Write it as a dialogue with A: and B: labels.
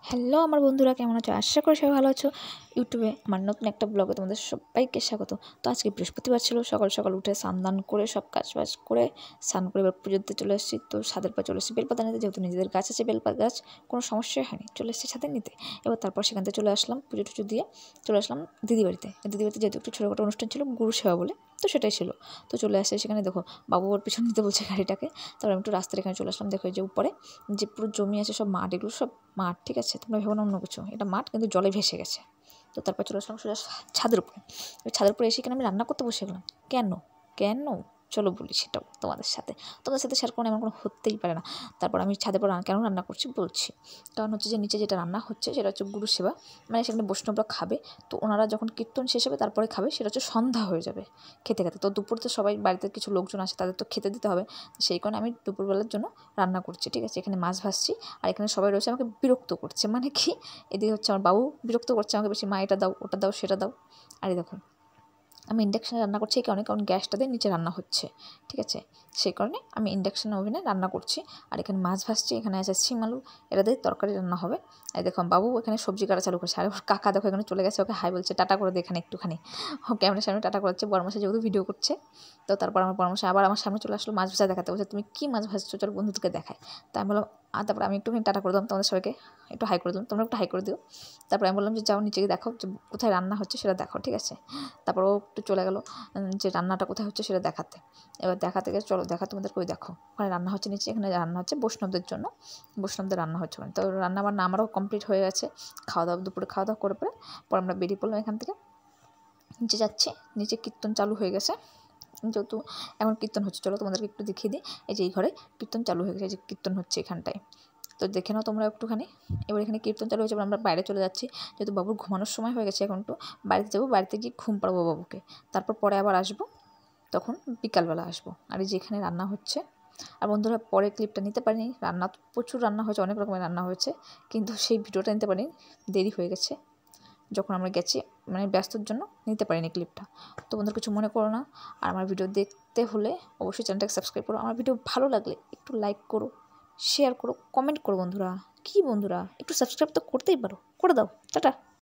A: Hello আমার বন্ধুরা, কেমন আছো? আশা করি সবাই ভালো আছো। ইউটিউবে আমার নতুন একটা ব্লগে তোমাদের সবাইকে স্বাগত। তো আজকে বৃহস্পতিবার ছিল, সকাল সকাল উঠে স্নান করে সব কাজ বাজ করে স্নান করে এবার পুজো দিতে চলে এসেছি। তো ছাদের পর চলে এসেছি বেলপাতা নিতে, যেহেতু নিজেদের গাছ আছে বেলপাতা গাছ, কোনো সমস্যাই হয়নি, চলে এসেছি ছাদে নিতে। এবার তারপর সেখান থেকে চলে আসলাম, পুজো টুজো দিয়ে চলে আসলাম দিদি বাড়িতে। যেহেতু একটু ছোটোখাটো অনুষ্ঠান ছিল, গুরু সেবা বলে, তো সেটাই ছিল। তো চলে আসে সেখানে, দেখো বাবু ওর পিছন নিতে বলছে গাড়িটাকে। তারপর আমি একটু রাস্তার এখানে চলে আসলাম। দেখো এই যে উপরে যে পুরো জমি আছে, সব মাঠ, এগুলো সব মাঠ, ঠিক আছে? তোমরা ভেবো না অন্য কিছু, এটা মাঠ কিন্তু জলে ভেসে গেছে। তো তারপর চলে আসলাম সোজা ছাদের উপরে। ছাদের উপরে এসে এখানে আমি রান্না করতে বসে গেলাম। কেন কেন চলো বলি সেটাও তোমাদের সাথে শেয়ার করুন, এমন কোনো হতেই পারে না। তারপর আমি ছাদের পর কেন রান্না করছি বলছি। কারণ হচ্ছে যে নিচে যেটা রান্না হচ্ছে সেটা হচ্ছে গুরু সেবা, মানে সেখানে বৈষ্ণবরা খাবে। তো ওনারা যখন কীর্তন শেষ হবে তারপরে খাবে, সেটা হচ্ছে সন্ধ্যা হয়ে যাবে খেতে খেতে। তো দুপুর তো সবাই বাড়িতে কিছু লোকজন আসে, তাদের তো খেতে দিতে হবে। সেই কারণে আমি দুপুরবেলার জন্য রান্না করছি, ঠিক আছে? এখানে মাছ ভাজছি, আর এখানে সবাই রয়েছে আমাকে বিরক্ত করছে। মানে কি, এদিকে হচ্ছে আমার বাবু বিরক্ত করছে আমাকে বেশি, মা এটা দাও ওটা দাও সেটা দাও। আর এই দেখো আমি ইন্ডাকশানে রান্না করছি, কারণ গ্যাসটা দিয়ে নিচে রান্না হচ্ছে, ঠিক আছে? সেই কারণে আমি ইন্ডাকশান ওভেনে রান্না করছি। আর এখানে মাছ ভাজছি, এখানে আছে শিম আলু, এটা দিয়ে তরকারি রান্না হবে। আর দেখো বাবু এখানে সবজি কাটা চালু করছে। আর ওর কাকা দেখো এখানে চলে গেছে, ওকে হাই বলছে, টাটা করে দিয়ে এখানে একটুখানি ও ক্যামেরার সামনে টাটা করাচ্ছে। বড়মশাই যেহেতু ভিডিও করছে, তো তারপর আমার বড়মশাই আবার আমার সামনে চলে আসলো মাছ ভাজা দেখাতে। বলছে তুমি কী মাছ ভাজছো, চলো বন্ধুদেরকে দেখায়। তাই আমি বললাম, আর তারপর আমি একটুখানি টাটা করে দিলাম তোমাদের সবাইকে, একটু হাই করে দিলাম, তোমরা একটু হাই করে দিও। তারপর আমি বললাম যে যাও নিচে গিয়ে দেখো যে কোথায় রান্না হচ্ছে সেটা দেখো, ঠিক আছে? তারপর ও একটু চলে গেলো যে রান্নাটা কোথায় হচ্ছে সেটা দেখাতে। এবার দেখাতে গেলে চলো দেখা তোমাদেরকে, ওই দেখো ওখানে রান্না হচ্ছে নিচে, এখানে রান্না হচ্ছে বৈষ্ণবদের জন্য, বৈষ্ণবদের রান্না হচ্ছে ওখানে। তো রান্না বান্না আমারও কমপ্লিট হয়ে গেছে। খাওয়া দাওয়া দুপুরে খাওয়া দাওয়া করে পরে আমরা বেরিয়ে পড়লাম এখান থেকে। নিচে যাচ্ছি, নিচে কীর্তন চালু হয়ে গেছে, যেহেতু এখন কীর্তন হচ্ছে। চলো তোমাদেরকে একটু দেখিয়ে দিই। এই যে এই ঘরে কীর্তন চালু হয়ে গেছে, যে কীর্তন হচ্ছে এখানটায়, তো দেখে নাও তোমরা একটুখানি। এবার এখানে কীর্তন চালু হয়েছে, আমরা বাইরে চলে যাচ্ছি, যেহেতু বাবুর ঘুমানোর সময় হয়ে গেছে। এখন একটু বাড়িতে যাবো, বাড়িতে গিয়ে ঘুম পাড়াবো বাবুকে, তারপর পরে আবার আসবো, তখন বিকালবেলা আসবো। আর এই যে এখানে রান্না হচ্ছে। আর বন্ধুরা পরে ক্লিপটা নিতে পারিনি, রান্না তো প্রচুর রান্না হয়েছে, অনেক রকমের রান্না হয়েছে, কিন্তু সেই ভিডিওটা নিতে পারিনি, দেরি হয়ে গেছে যখন আমরা গেছি, মানে ব্যস্তর জন্য নিতে পারিনি ক্লিপটা। তো বন্ধুরা কিছু মনে করো না। আর আমার ভিডিও দেখতে হলে অবশ্যই চ্যানেলটাকে সাবস্ক্রাইব করো। আমার ভিডিও ভালো লাগলে একটু লাইক করো, শেয়ার করো, কমেন্ট করো। বন্ধুরা কি বন্ধুরা, একটু সাবস্ক্রাইব তো করতেই পারো, করে দাও। টাটা।